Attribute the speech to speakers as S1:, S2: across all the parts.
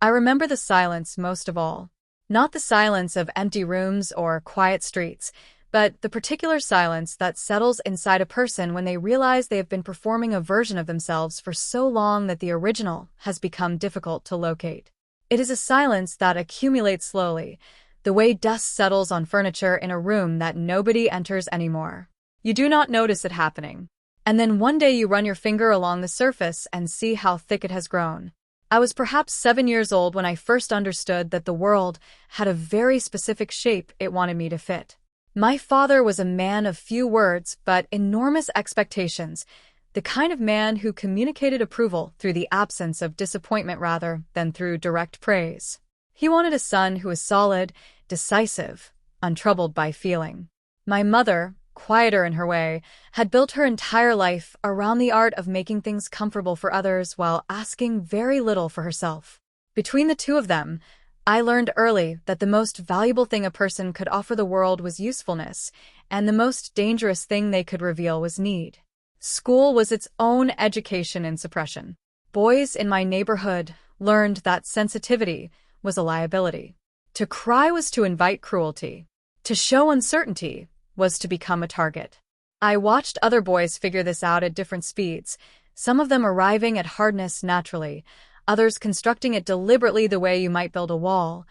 S1: I remember the silence most of all. Not the silence of empty rooms or quiet streets, but the particular silence that settles inside a person when they realize they have been performing a version of themselves for so long that the original has become difficult to locate. It is a silence that accumulates slowly, the way dust settles on furniture in a room that nobody enters anymore. You do not notice it happening. And then one day you run your finger along the surface and see how thick it has grown. I was perhaps 7 years old when I first understood that the world had a very specific shape it wanted me to fit. My father was a man of few words but enormous expectations, the kind of man who communicated approval through the absence of disappointment rather than through direct praise. He wanted a son who was solid, decisive, untroubled by feeling. My mother, quieter in her way, had built her entire life around the art of making things comfortable for others while asking very little for herself. Between the two of them, I learned early that the most valuable thing a person could offer the world was usefulness, and the most dangerous thing they could reveal was need. School was its own education in suppression. Boys in my neighborhood learned that sensitivity was a liability. To cry was to invite cruelty. To show uncertainty was to become a target. I watched other boys figure this out at different speeds, some of them arriving at hardness naturally, others constructing it deliberately the way you might build a wall,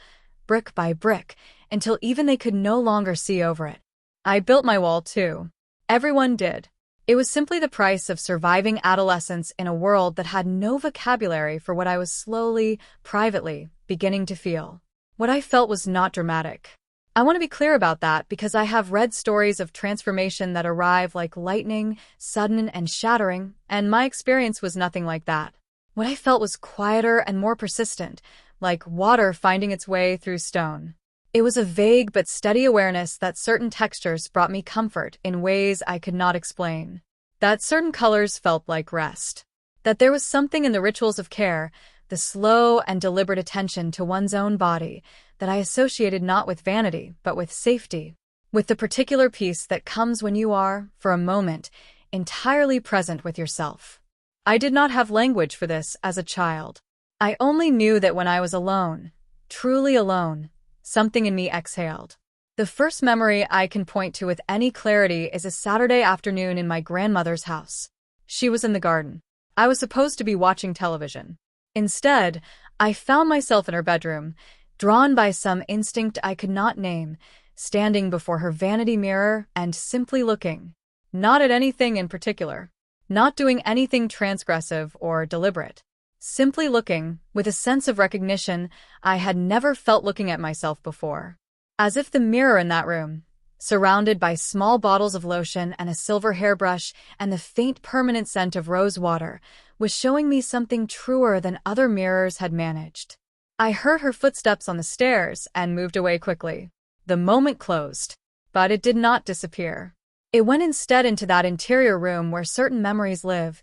S1: brick by brick, until even they could no longer see over it. I built my wall too. Everyone did. It was simply the price of surviving adolescence in a world that had no vocabulary for what I was slowly, privately, beginning to feel. What I felt was not dramatic. I want to be clear about that because I have read stories of transformation that arrive like lightning, sudden and shattering, and my experience was nothing like that. What I felt was quieter and more persistent, like water finding its way through stone. It was a vague but steady awareness that certain textures brought me comfort in ways I could not explain. That certain colors felt like rest. That there was something in the rituals of care, the slow and deliberate attention to one's own body, that I associated not with vanity, but with safety. With the particular peace that comes when you are, for a moment, entirely present with yourself. I did not have language for this as a child. I only knew that when I was alone, truly alone, something in me exhaled. The first memory I can point to with any clarity is a Saturday afternoon in my grandmother's house. She was in the garden. I was supposed to be watching television. Instead, I found myself in her bedroom, drawn by some instinct I could not name, standing before her vanity mirror and simply looking. Not at anything in particular. Not doing anything transgressive or deliberate. Simply looking, with a sense of recognition I had never felt looking at myself before. As if the mirror in that room, surrounded by small bottles of lotion and a silver hairbrush and the faint permanent scent of rose water, was showing me something truer than other mirrors had managed. I heard her footsteps on the stairs and moved away quickly. The moment closed, but it did not disappear. It went instead into that interior room where certain memories live,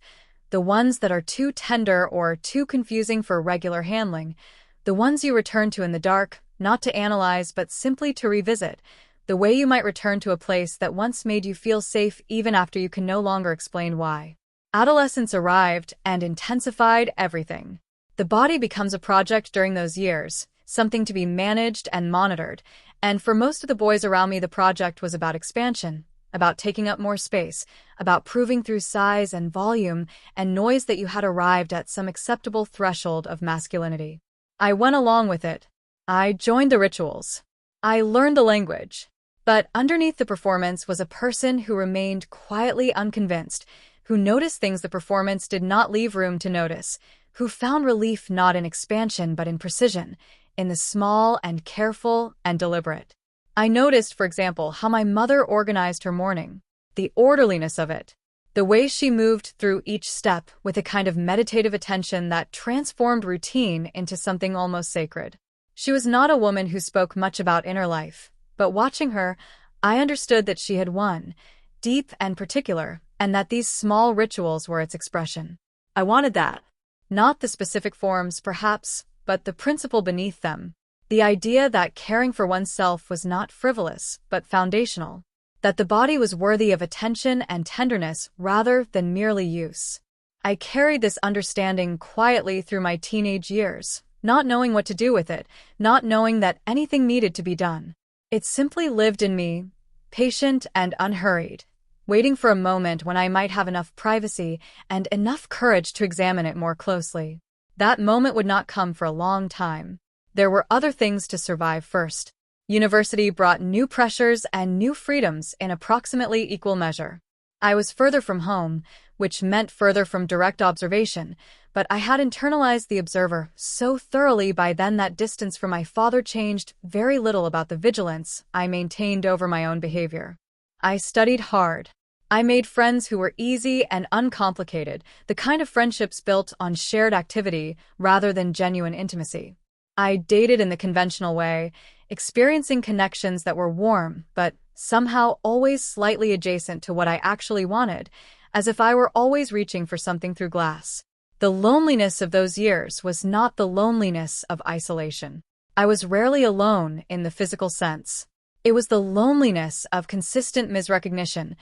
S1: the ones that are too tender or too confusing for regular handling, the ones you return to in the dark, not to analyze but simply to revisit, the way you might return to a place that once made you feel safe even after you can no longer explain why. Adolescence arrived and intensified everything. The body becomes a project during those years, something to be managed and monitored, and for most of the boys around me the project was about expansion, about taking up more space, about proving through size and volume and noise that you had arrived at some acceptable threshold of masculinity. I went along with it. I joined the rituals. I learned the language. But underneath the performance was a person who remained quietly unconvinced, who noticed things the performance did not leave room to notice, who found relief not in expansion but in precision, in the small and careful and deliberate. I noticed, for example, how my mother organized her morning, the orderliness of it, the way she moved through each step with a kind of meditative attention that transformed routine into something almost sacred. She was not a woman who spoke much about inner life, but watching her, I understood that she had one, deep and particular, and that these small rituals were its expression. I wanted that. Not the specific forms, perhaps, but the principle beneath them. The idea that caring for oneself was not frivolous, but foundational. That the body was worthy of attention and tenderness rather than merely use. I carried this understanding quietly through my teenage years, not knowing what to do with it, not knowing that anything needed to be done. It simply lived in me, patient and unhurried, waiting for a moment when I might have enough privacy and enough courage to examine it more closely. That moment would not come for a long time. There were other things to survive first. University brought new pressures and new freedoms in approximately equal measure. I was further from home, which meant further from direct observation, but I had internalized the observer so thoroughly by then that distance from my father changed very little about the vigilance I maintained over my own behavior. I studied hard. I made friends who were easy and uncomplicated, the kind of friendships built on shared activity rather than genuine intimacy. I dated in the conventional way, experiencing connections that were warm, but somehow always slightly adjacent to what I actually wanted, as if I were always reaching for something through glass. The loneliness of those years was not the loneliness of isolation. I was rarely alone in the physical sense. It was the loneliness of consistent misrecognition,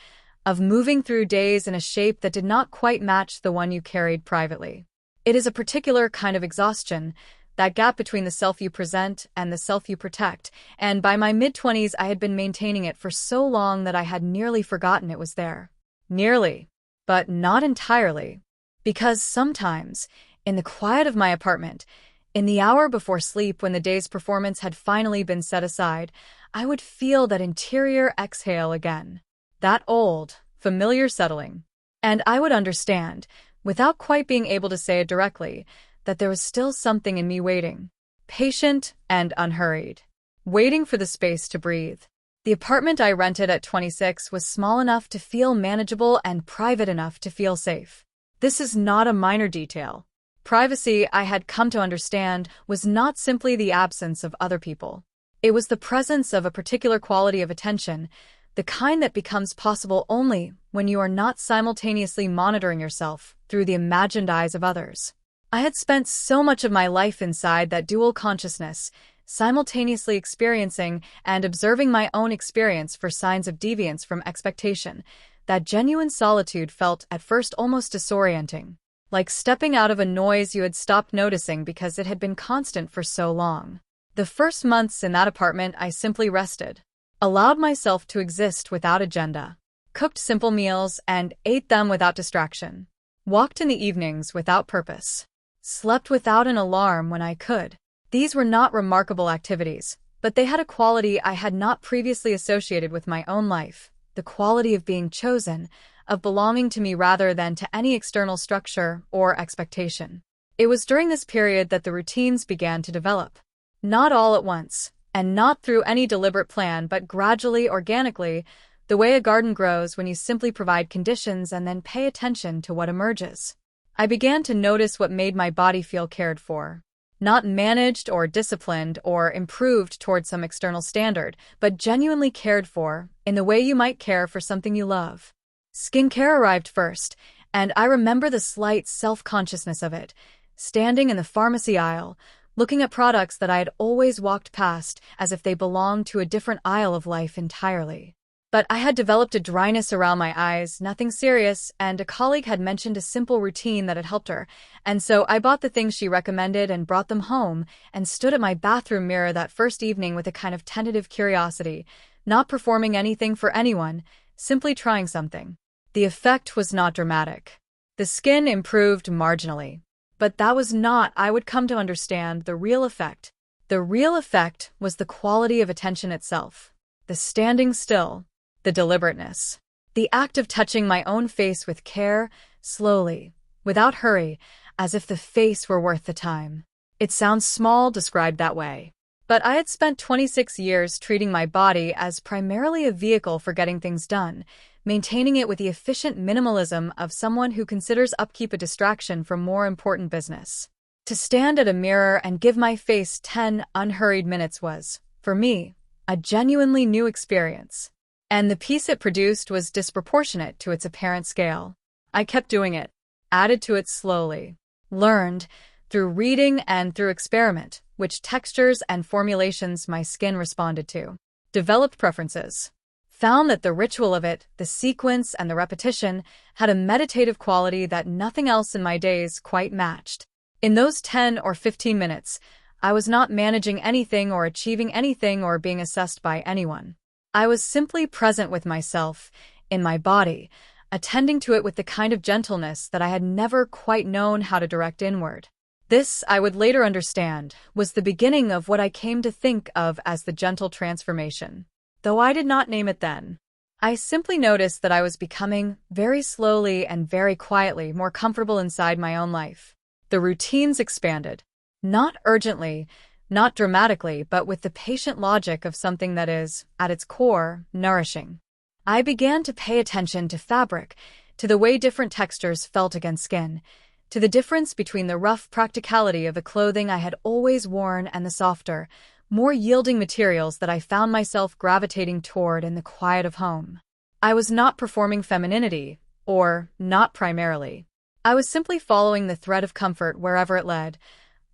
S1: of moving through days in a shape that did not quite match the one you carried privately. It is a particular kind of exhaustion, that gap between the self you present and the self you protect, and by my mid-20s I had been maintaining it for so long that I had nearly forgotten it was there. Nearly, but not entirely. Because sometimes, in the quiet of my apartment, in the hour before sleep when the day's performance had finally been set aside, I would feel that interior exhale again. That old, familiar settling. And I would understand, without quite being able to say it directly, that there was still something in me waiting, patient and unhurried, waiting for the space to breathe. The apartment I rented at 26 was small enough to feel manageable and private enough to feel safe. This is not a minor detail. Privacy, I had come to understand, was not simply the absence of other people. It was the presence of a particular quality of attention, the kind that becomes possible only when you are not simultaneously monitoring yourself through the imagined eyes of others. I had spent so much of my life inside that dual consciousness, simultaneously experiencing and observing my own experience for signs of deviance from expectation, that genuine solitude felt at first almost disorienting, like stepping out of a noise you had stopped noticing because it had been constant for so long. The first months in that apartment I simply rested, allowed myself to exist without agenda, cooked simple meals and ate them without distraction, walked in the evenings without purpose, slept without an alarm when I could. These were not remarkable activities, but they had a quality I had not previously associated with my own life, the quality of being chosen, of belonging to me rather than to any external structure or expectation. It was during this period that the routines began to develop. Not all at once, and not through any deliberate plan, but gradually, organically, the way a garden grows when you simply provide conditions and then pay attention to what emerges. I began to notice what made my body feel cared for. Not managed or disciplined or improved toward some external standard, but genuinely cared for, in the way you might care for something you love. Skincare arrived first, and I remember the slight self-consciousness of it, standing in the pharmacy aisle, looking at products that I had always walked past as if they belonged to a different aisle of life entirely. But I had developed a dryness around my eyes, nothing serious, and a colleague had mentioned a simple routine that had helped her, and so I bought the things she recommended and brought them home and stood at my bathroom mirror that first evening with a kind of tentative curiosity, not performing anything for anyone, simply trying something. The effect was not dramatic. The skin improved marginally. But that was not, I would come to understand, the real effect. The real effect was the quality of attention itself, the standing still, the deliberateness, the act of touching my own face with care, slowly, without hurry, as if the face were worth the time. It sounds small described that way. But I had spent 26 years treating my body as primarily a vehicle for getting things done, maintaining it with the efficient minimalism of someone who considers upkeep a distraction from more important business. To stand at a mirror and give my face 10 unhurried minutes was, for me, a genuinely new experience. And the peace it produced was disproportionate to its apparent scale. I kept doing it, added to it slowly, learned, through reading and through experiment, which textures and formulations my skin responded to, developed preferences, found that the ritual of it, the sequence and the repetition, had a meditative quality that nothing else in my days quite matched. In those 10 or 15 minutes, I was not managing anything or achieving anything or being assessed by anyone. I was simply present with myself, in my body, attending to it with the kind of gentleness that I had never quite known how to direct inward. This, I would later understand, was the beginning of what I came to think of as the gentle transformation. Though I did not name it then. I simply noticed that I was becoming, very slowly and very quietly, more comfortable inside my own life. The routines expanded. Not urgently, not dramatically, but with the patient logic of something that is, at its core, nourishing. I began to pay attention to fabric, to the way different textures felt against skin, to the difference between the rough practicality of the clothing I had always worn and the softer, more yielding materials that I found myself gravitating toward in the quiet of home. I was not performing femininity, or not primarily. I was simply following the thread of comfort wherever it led,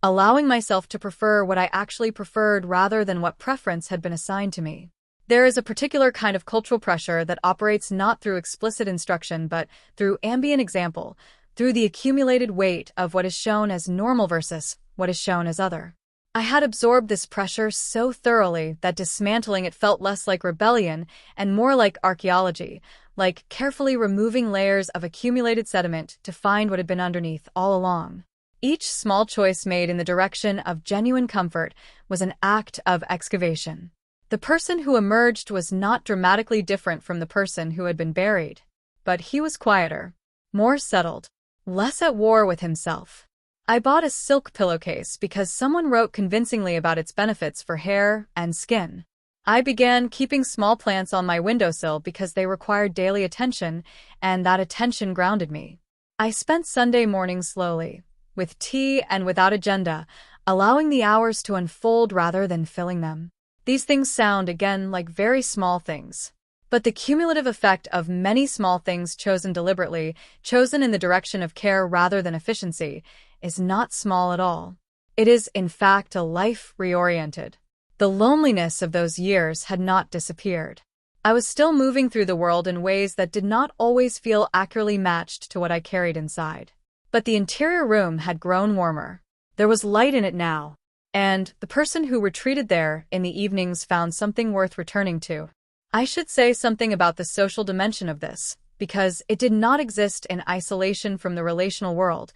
S1: allowing myself to prefer what I actually preferred rather than what preference had been assigned to me. There is a particular kind of cultural pressure that operates not through explicit instruction but through ambient example, through the accumulated weight of what is shown as normal versus what is shown as other. I had absorbed this pressure so thoroughly that dismantling it felt less like rebellion and more like archaeology, like carefully removing layers of accumulated sediment to find what had been underneath all along. Each small choice made in the direction of genuine comfort was an act of excavation. The person who emerged was not dramatically different from the person who had been buried, but he was quieter, more settled, less at war with himself. I bought a silk pillowcase because someone wrote convincingly about its benefits for hair and skin. I began keeping small plants on my windowsill because they required daily attention, and that attention grounded me. I spent Sunday mornings slowly, with tea and without agenda, allowing the hours to unfold rather than filling them. These things sound, again, like very small things. But the cumulative effect of many small things chosen deliberately, chosen in the direction of care rather than efficiency, is not small at all. It is, in fact, a life reoriented. The loneliness of those years had not disappeared. I was still moving through the world in ways that did not always feel accurately matched to what I carried inside. But the interior room had grown warmer. There was light in it now, and the person who retreated there in the evenings found something worth returning to. I should say something about the social dimension of this, because it did not exist in isolation from the relational world,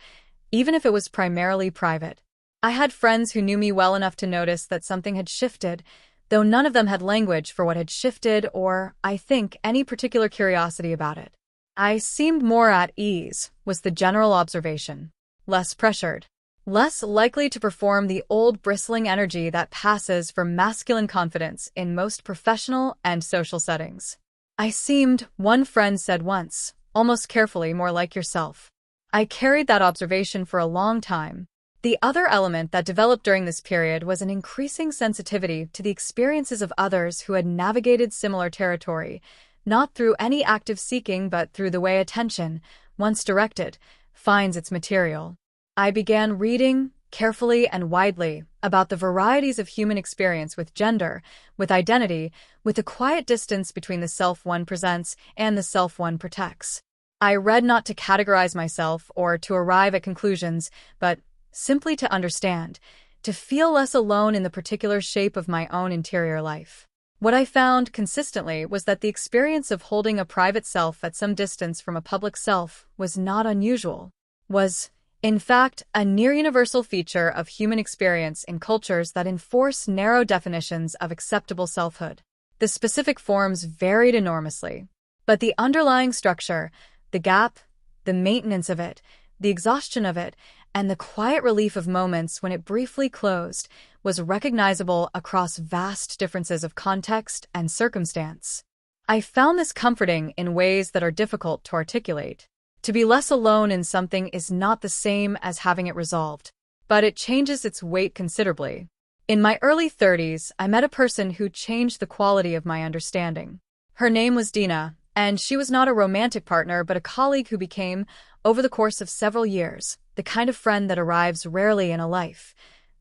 S1: even if it was primarily private. I had friends who knew me well enough to notice that something had shifted, though none of them had language for what had shifted or, I think, any particular curiosity about it. I seemed more at ease, was the general observation. Less pressured. Less likely to perform the old bristling energy that passes for masculine confidence in most professional and social settings. I seemed, one friend said once, almost carefully more like yourself. I carried that observation for a long time. The other element that developed during this period was an increasing sensitivity to the experiences of others who had navigated similar territory, not through any active seeking but through the way attention, once directed, finds its material. I began reading, carefully and widely, about the varieties of human experience with gender, with identity, with the quiet distance between the self one presents and the self one protects. I read not to categorize myself or to arrive at conclusions, but simply to understand, to feel less alone in the particular shape of my own interior life. What I found consistently was that the experience of holding a private self at some distance from a public self was not unusual, was, in fact, a near-universal feature of human experience in cultures that enforce narrow definitions of acceptable selfhood. The specific forms varied enormously, but the underlying structure, the gap, the maintenance of it, the exhaustion of it, and the quiet relief of moments when it briefly closed was recognizable across vast differences of context and circumstance. I found this comforting in ways that are difficult to articulate. To be less alone in something is not the same as having it resolved, but it changes its weight considerably. In my early 30s, I met a person who changed the quality of my understanding. Her name was Dina, and she was not a romantic partner but a colleague who became, over the course of several years, the kind of friend that arrives rarely in a life.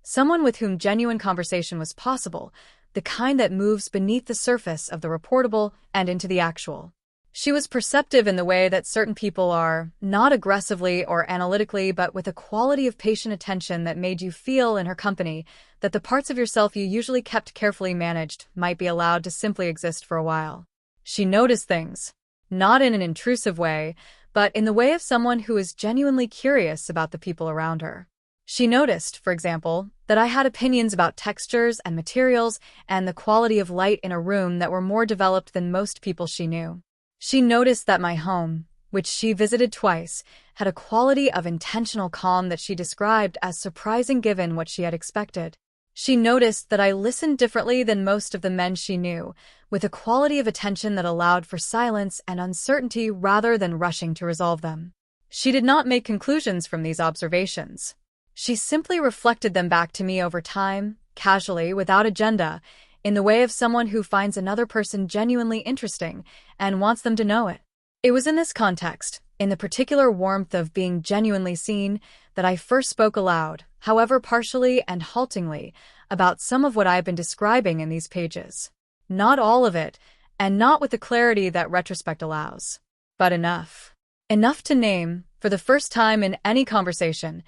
S1: Someone with whom genuine conversation was possible, the kind that moves beneath the surface of the reportable and into the actual. She was perceptive in the way that certain people are, not aggressively or analytically, but with a quality of patient attention that made you feel in her company that the parts of yourself you usually kept carefully managed might be allowed to simply exist for a while. She noticed things, not in an intrusive way, but in the way of someone who is genuinely curious about the people around her. She noticed, for example, that I had opinions about textures and materials and the quality of light in a room that were more developed than most people she knew. She noticed that my home, which she visited twice, had a quality of intentional calm that she described as surprising given what she had expected. She noticed that I listened differently than most of the men she knew, with a quality of attention that allowed for silence and uncertainty rather than rushing to resolve them. She did not make conclusions from these observations. She simply reflected them back to me over time, casually, without agenda, in the way of someone who finds another person genuinely interesting and wants them to know it. It was in this context, in the particular warmth of being genuinely seen, that I first spoke aloud, however partially and haltingly, about some of what I have been describing in these pages. Not all of it, and not with the clarity that retrospect allows. But enough. Enough to name, for the first time in any conversation,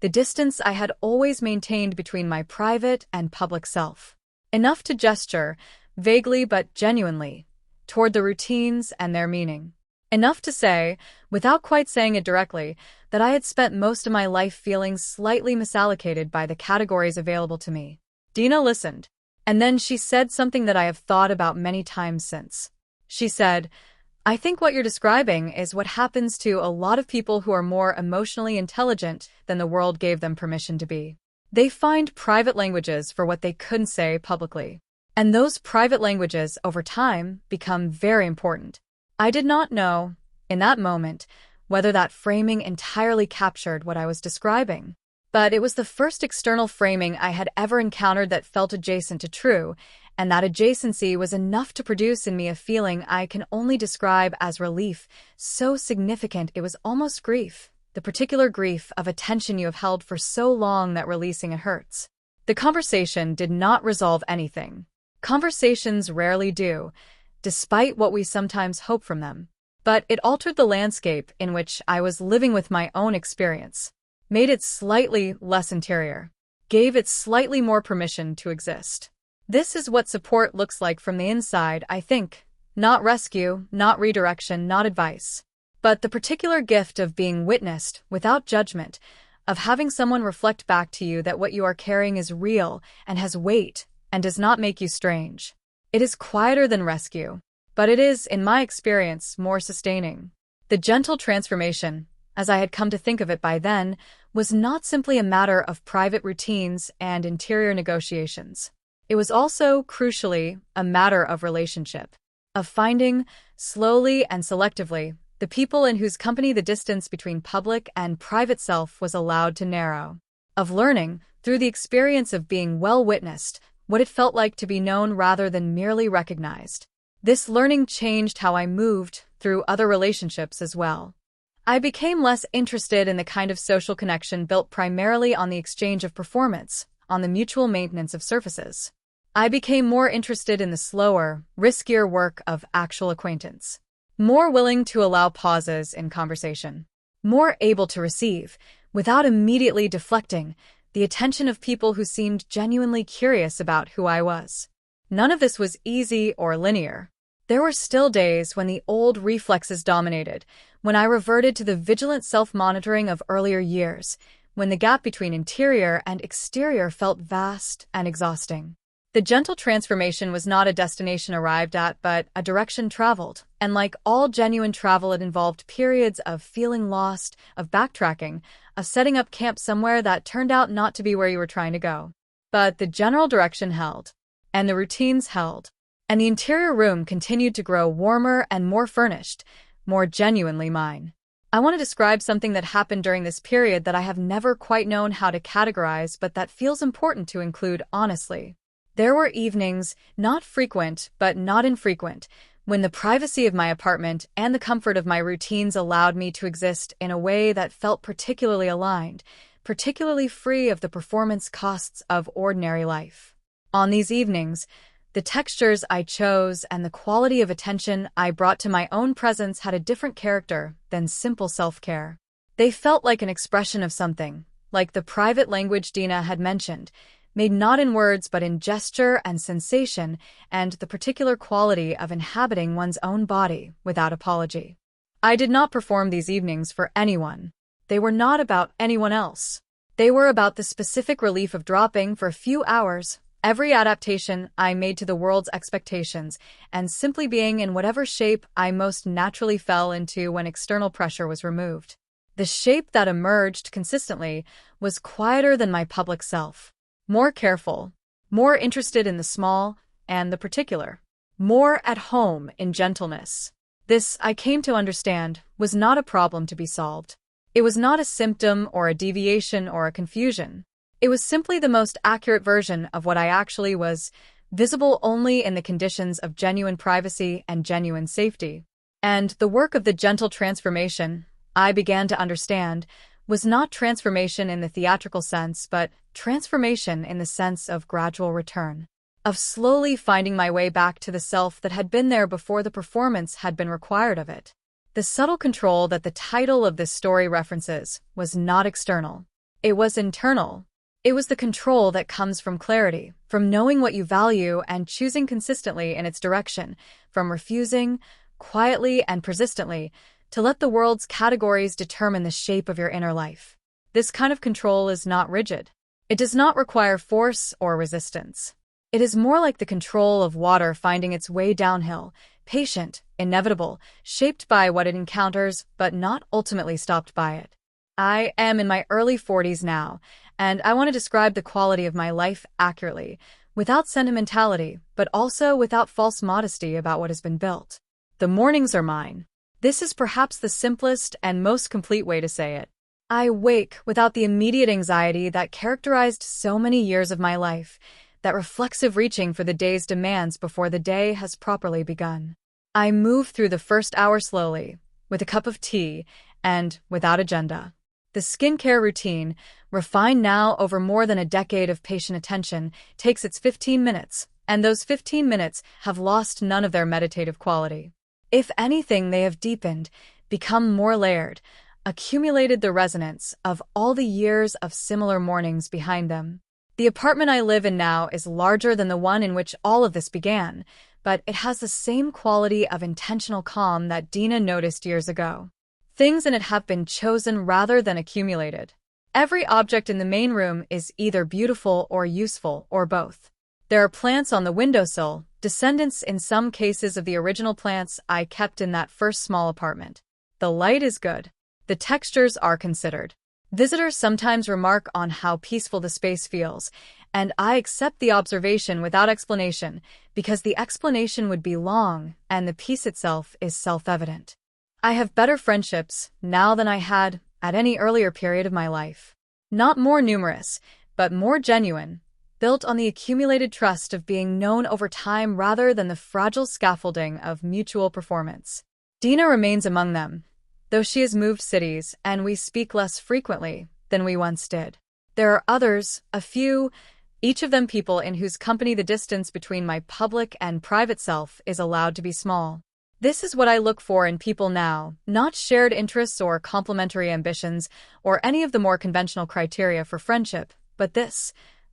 S1: the distance I had always maintained between my private and public self. Enough to gesture, vaguely but genuinely, toward the routines and their meaning. Enough to say, without quite saying it directly, that I had spent most of my life feeling slightly misallocated by the categories available to me. Dina listened, and then she said something that I have thought about many times since. She said, "I think what you're describing is what happens to a lot of people who are more emotionally intelligent than the world gave them permission to be. They find private languages for what they couldn't say publicly. And those private languages, over time, become very important." I did not know, in that moment, whether that framing entirely captured what I was describing. But it was the first external framing I had ever encountered that felt adjacent to true, and that adjacency was enough to produce in me a feeling I can only describe as relief, so significant it was almost grief. The particular grief of a tension you have held for so long that releasing it hurts. The conversation did not resolve anything. Conversations rarely do, despite what we sometimes hope from them. But it altered the landscape in which I was living with my own experience, made it slightly less interior, gave it slightly more permission to exist. This is what support looks like from the inside, I think. Not rescue, not redirection, not advice. But the particular gift of being witnessed, without judgment, of having someone reflect back to you that what you are carrying is real and has weight and does not make you strange. It is quieter than rescue, but it is, in my experience, more sustaining. The gentle transformation, as I had come to think of it by then, was not simply a matter of private routines and interior negotiations. It was also, crucially, a matter of relationship, of finding, slowly and selectively, the people in whose company the distance between public and private self was allowed to narrow, of learning, through the experience of being well witnessed, what it felt like to be known rather than merely recognized. This learning changed how I moved through other relationships as well. I became less interested in the kind of social connection built primarily on the exchange of performance, on the mutual maintenance of surfaces. I became more interested in the slower, riskier work of actual acquaintance. More willing to allow pauses in conversation. More able to receive, without immediately deflecting, the attention of people who seemed genuinely curious about who I was. None of this was easy or linear. There were still days when the old reflexes dominated, when I reverted to the vigilant self-monitoring of earlier years, when the gap between interior and exterior felt vast and exhausting. The gentle transformation was not a destination arrived at, but a direction traveled, and like all genuine travel, it involved periods of feeling lost, of backtracking, of setting up camp somewhere that turned out not to be where you were trying to go. But the general direction held, and the routines held, and the interior room continued to grow warmer and more furnished, more genuinely mine. I want to describe something that happened during this period that I have never quite known how to categorize, but that feels important to include honestly. There were evenings, not frequent but not infrequent, when the privacy of my apartment and the comfort of my routines allowed me to exist in a way that felt particularly aligned, particularly free of the performance costs of ordinary life. On these evenings, The textures I chose and the quality of attention I brought to my own presence had a different character than simple self-care. They felt like an expression of something, like the private language Dina had mentioned, made not in words but in gesture and sensation, and the particular quality of inhabiting one's own body without apology. I did not perform these evenings for anyone. They were not about anyone else. They were about the specific relief of dropping for a few hours every adaptation I made to the world's expectations, and simply being in whatever shape I most naturally fell into when external pressure was removed. The shape that emerged consistently was quieter than my public self, more careful, more interested in the small and the particular, more at home in gentleness. This, I came to understand, was not a problem to be solved. It was not a symptom or a deviation or a confusion. It was simply the most accurate version of what I actually was, visible only in the conditions of genuine privacy and genuine safety. And the work of the gentle transformation, I began to understand, was not transformation in the theatrical sense, but transformation in the sense of gradual return, of slowly finding my way back to the self that had been there before the performance had been required of it. The subtle control that the title of this story references was not external. It was internal. It was the control that comes from clarity, from knowing what you value and choosing consistently in its direction, from refusing, quietly and persistently, to let the world's categories determine the shape of your inner life. This kind of control is not rigid. It does not require force or resistance. It is more like the control of water finding its way downhill, patient, inevitable, shaped by what it encounters, but not ultimately stopped by it. I am in my early 40s now, and I want to describe the quality of my life accurately, without sentimentality, but also without false modesty about what has been built. The mornings are mine. This is perhaps the simplest and most complete way to say it. I wake without the immediate anxiety that characterized so many years of my life, that reflexive reaching for the day's demands before the day has properly begun. I move through the first hour slowly, with a cup of tea, and without agenda. The skincare routine, refined now over more than a decade of patient attention, takes its 15 minutes, and those 15 minutes have lost none of their meditative quality. If anything, they have deepened, become more layered, accumulated the resonance of all the years of similar mornings behind them. The apartment I live in now is larger than the one in which all of this began, but it has the same quality of intentional calm that Dina noticed years ago. Things in it have been chosen rather than accumulated. Every object in the main room is either beautiful or useful, or both. There are plants on the windowsill, descendants in some cases of the original plants I kept in that first small apartment. The light is good. The textures are considered. Visitors sometimes remark on how peaceful the space feels, and I accept the observation without explanation, because the explanation would be long, and the peace itself is self-evident. I have better friendships now than I had at any earlier period of my life. Not more numerous, but more genuine, built on the accumulated trust of being known over time rather than the fragile scaffolding of mutual performance. Dina remains among them, though she has moved cities and we speak less frequently than we once did. There are others, a few, each of them people in whose company the distance between my public and private self is allowed to be small. This is what I look for in people now, not shared interests or complementary ambitions or any of the more conventional criteria for friendship, but this,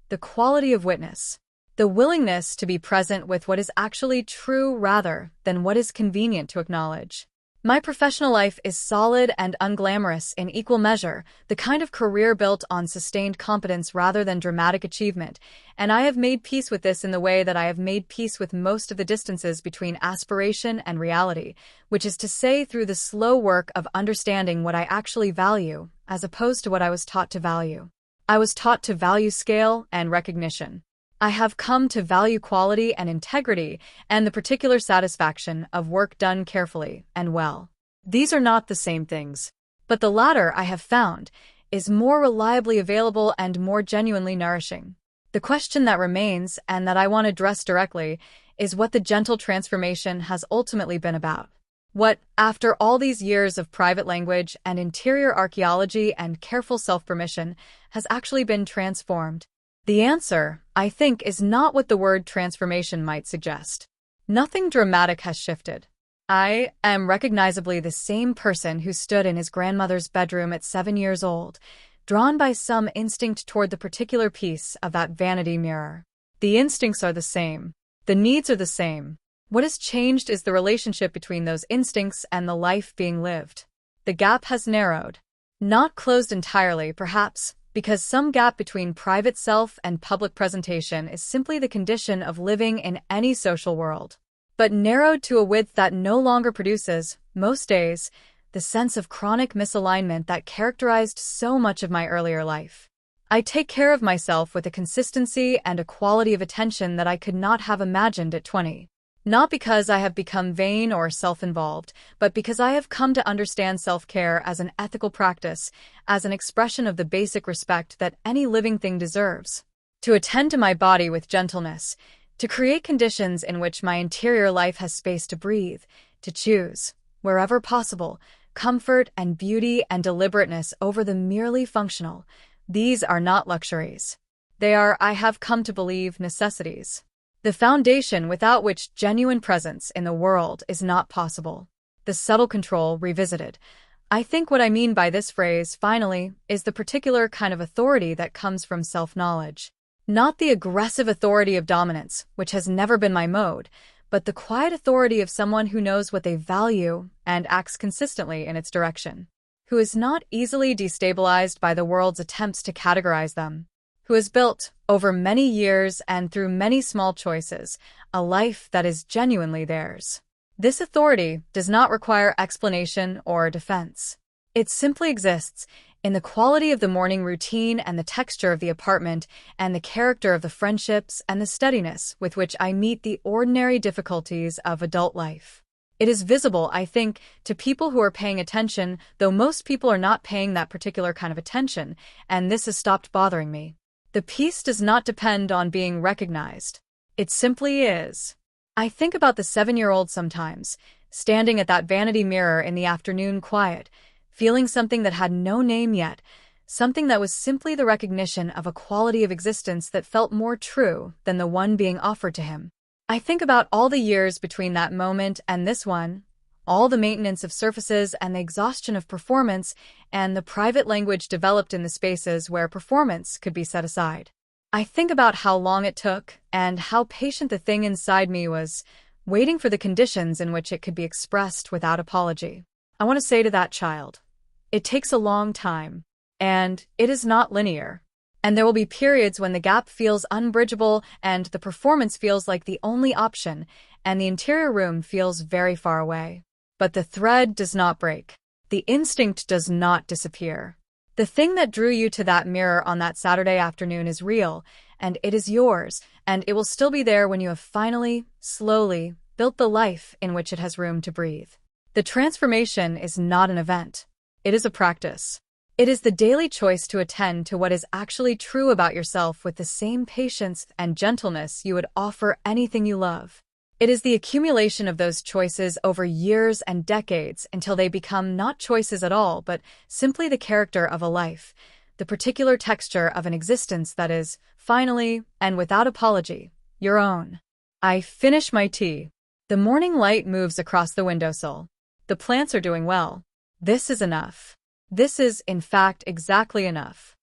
S1: the quality of witness, the willingness to be present with what is actually true rather than what is convenient to acknowledge. My professional life is solid and unglamorous in equal measure, the kind of career built on sustained competence rather than dramatic achievement, and I have made peace with this in the way that I have made peace with most of the distances between aspiration and reality, which is to say through the slow work of understanding what I actually value, as opposed to what I was taught to value. I was taught to value scale and recognition. I have come to value quality and integrity and the particular satisfaction of work done carefully and well. These are not the same things, but the latter, I have found, is more reliably available and more genuinely nourishing. The question that remains, and that I want to address directly, is what the gentle transformation has ultimately been about. What, after all these years of private language and interior archaeology and careful self-permission, has actually been transformed. The answer, I think, is not what the word transformation might suggest. Nothing dramatic has shifted. I am recognizably the same person who stood in his grandmother's bedroom at 7 years old, drawn by some instinct toward the particular piece of that vanity mirror. The instincts are the same. The needs are the same. What has changed is the relationship between those instincts and the life being lived. The gap has narrowed. Not closed entirely, perhaps, because some gap between private self and public presentation is simply the condition of living in any social world, but narrowed to a width that no longer produces, most days, the sense of chronic misalignment that characterized so much of my earlier life. I take care of myself with a consistency and a quality of attention that I could not have imagined at 20. Not because I have become vain or self-involved, but because I have come to understand self-care as an ethical practice, as an expression of the basic respect that any living thing deserves. To attend to my body with gentleness, to create conditions in which my interior life has space to breathe, to choose, wherever possible, comfort and beauty and deliberateness over the merely functional. These are not luxuries. They are, I have come to believe, necessities. The foundation without which genuine presence in the world is not possible. The subtle control revisited. I think what I mean by this phrase, finally, is the particular kind of authority that comes from self-knowledge. Not the aggressive authority of dominance, which has never been my mode, but the quiet authority of someone who knows what they value and acts consistently in its direction, who is not easily destabilized by the world's attempts to categorize them, who has built, over many years and through many small choices, a life that is genuinely theirs. This authority does not require explanation or defense. It simply exists in the quality of the morning routine and the texture of the apartment and the character of the friendships and the steadiness with which I meet the ordinary difficulties of adult life. It is visible, I think, to people who are paying attention, though most people are not paying that particular kind of attention, and this has stopped bothering me. The peace does not depend on being recognized. It simply is. I think about the 7-year-old sometimes, standing at that vanity mirror in the afternoon quiet, feeling something that had no name yet, something that was simply the recognition of a quality of existence that felt more true than the one being offered to him. I think about all the years between that moment and this one, all the maintenance of surfaces and the exhaustion of performance and the private language developed in the spaces where performance could be set aside. I think about how long it took and how patient the thing inside me was, waiting for the conditions in which it could be expressed without apology. I want to say to that child, it takes a long time, and it is not linear. And there will be periods when the gap feels unbridgeable and the performance feels like the only option, and the interior room feels very far away. But the thread does not break. The instinct does not disappear. The thing that drew you to that mirror on that Saturday afternoon is real, and it is yours, and it will still be there when you have finally, slowly, built the life in which it has room to breathe. The transformation is not an event. It is a practice. It is the daily choice to attend to what is actually true about yourself with the same patience and gentleness you would offer anything you love. It is the accumulation of those choices over years and decades until they become not choices at all, but simply the character of a life, the particular texture of an existence that is, finally, and without apology, your own. I finish my tea. The morning light moves across the windowsill. The plants are doing well. This is enough. This is, in fact, exactly enough.